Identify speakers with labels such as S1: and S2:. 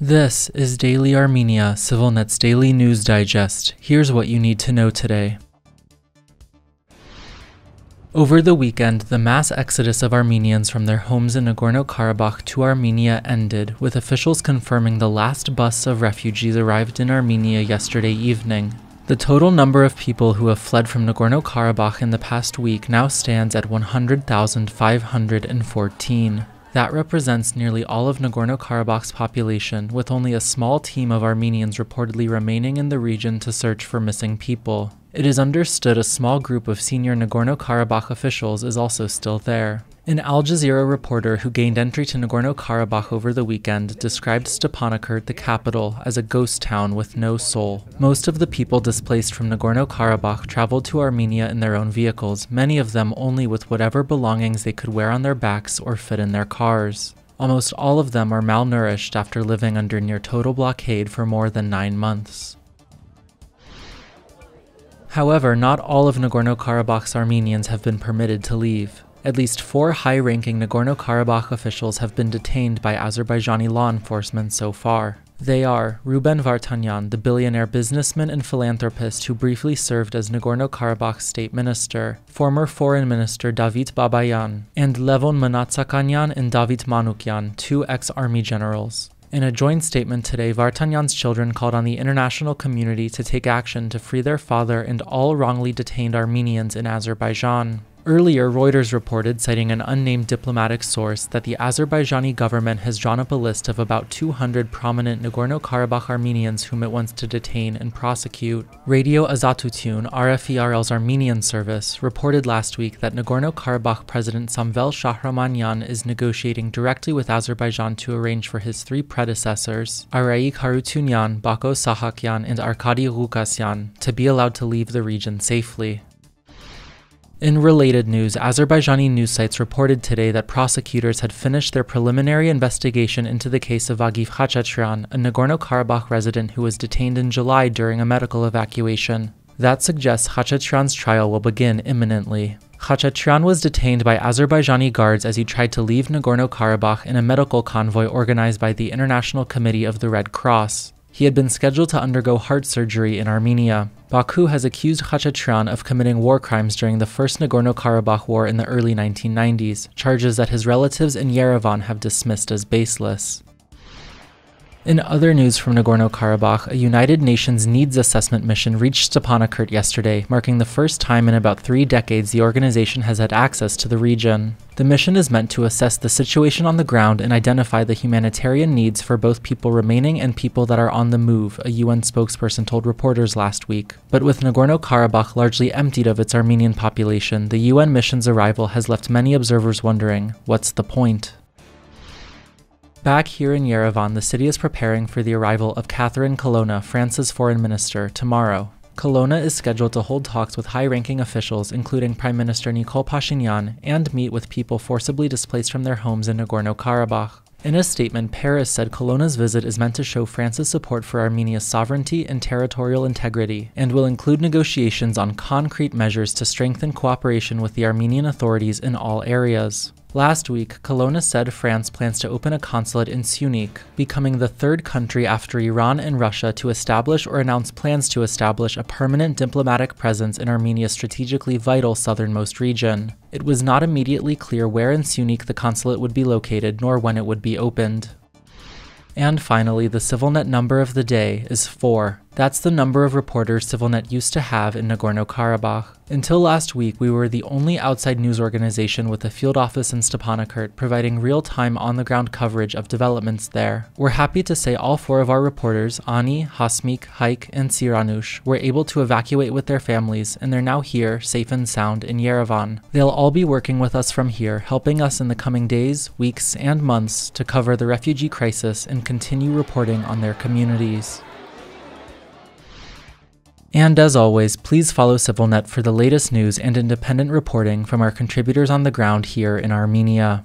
S1: This is Daily Armenia, CivilNet's daily news digest. Here's what you need to know today. Over the weekend, the mass exodus of Armenians from their homes in Nagorno-Karabakh to Armenia ended, with officials confirming the last bus of refugees arrived in Armenia yesterday evening. The total number of people who have fled from Nagorno-Karabakh in the past week now stands at 100,514. That represents nearly all of Nagorno-Karabakh's population, with only a small team of Armenians reportedly remaining in the region to search for missing people. It is understood a small group of senior Nagorno-Karabakh officials is also still there. An Al Jazeera reporter who gained entry to Nagorno-Karabakh over the weekend described Stepanakert, the capital, as a ghost town with no soul. Most of the people displaced from Nagorno-Karabakh traveled to Armenia in their own vehicles, many of them only with whatever belongings they could wear on their backs or fit in their cars. Almost all of them are malnourished after living under near total blockade for more than 9 months. However, not all of Nagorno-Karabakh's Armenians have been permitted to leave. At least 4 high-ranking Nagorno-Karabakh officials have been detained by Azerbaijani law enforcement so far. They are Ruben Vardanyan, the billionaire businessman and philanthropist who briefly served as Nagorno-Karabakh's state minister, former foreign minister David Babayan, and Levon Mnatsakanyan and David Manukyan, 2 ex-army generals. In a joint statement today, Vardanyan's children called on the international community to take action to free their father and all wrongly detained Armenians in Azerbaijan. Earlier, Reuters reported, citing an unnamed diplomatic source, that the Azerbaijani government has drawn up a list of about 200 prominent Nagorno-Karabakh Armenians whom it wants to detain and prosecute. Radio Azatutun, RFERL's Armenian service, reported last week that Nagorno-Karabakh President Samvel Shahramanyan is negotiating directly with Azerbaijan to arrange for his 3 predecessors, Araik Harutyunyan, Bako Sahakyan, and Arkady Ghukasyan, to be allowed to leave the region safely. In related news, Azerbaijani news sites reported today that prosecutors had finished their preliminary investigation into the case of Agif Khachaturian, a Nagorno-Karabakh resident who was detained in July during a medical evacuation. That suggests Khachaturian's trial will begin imminently. Khachaturian was detained by Azerbaijani guards as he tried to leave Nagorno-Karabakh in a medical convoy organized by the International Committee of the Red Cross. He had been scheduled to undergo heart surgery in Armenia. Baku has accused Khachaturian of committing war crimes during the First Nagorno-Karabakh War in the early 1990s, charges that his relatives in Yerevan have dismissed as baseless. In other news from Nagorno-Karabakh, a United Nations needs assessment mission reached Stepanakert yesterday, marking the first time in about 3 decades the organization has had access to the region. The mission is meant to assess the situation on the ground and identify the humanitarian needs for both people remaining and people that are on the move, a UN spokesperson told reporters last week. But with Nagorno-Karabakh largely emptied of its Armenian population, the UN mission's arrival has left many observers wondering, what's the point? Back here in Yerevan, the city is preparing for the arrival of Catherine Colonna, France's foreign minister, tomorrow. Colonna is scheduled to hold talks with high-ranking officials, including Prime Minister Nikol Pashinyan, and meet with people forcibly displaced from their homes in Nagorno-Karabakh. In a statement, Paris said Colonna's visit is meant to show France's support for Armenia's sovereignty and territorial integrity, and will include negotiations on concrete measures to strengthen cooperation with the Armenian authorities in all areas. Last week, Colonna said France plans to open a consulate in Syunik, becoming the 3rd country after Iran and Russia to establish or announce plans to establish a permanent diplomatic presence in Armenia's strategically vital southernmost region. It was not immediately clear where in Syunik the consulate would be located, nor when it would be opened. And finally, the CivilNet number of the day is 4. That's the number of reporters CivilNet used to have in Nagorno-Karabakh. Until last week, we were the only outside news organization with a field office in Stepanakert, providing real-time on-the-ground coverage of developments there. We're happy to say all 4 of our reporters, Ani, Hasmik, Haik, and Siranush, were able to evacuate with their families, and they're now here, safe and sound, in Yerevan. They'll all be working with us from here, helping us in the coming days, weeks, and months to cover the refugee crisis and continue reporting on their communities. And as always, please follow CivilNet for the latest news and independent reporting from our contributors on the ground here in Armenia.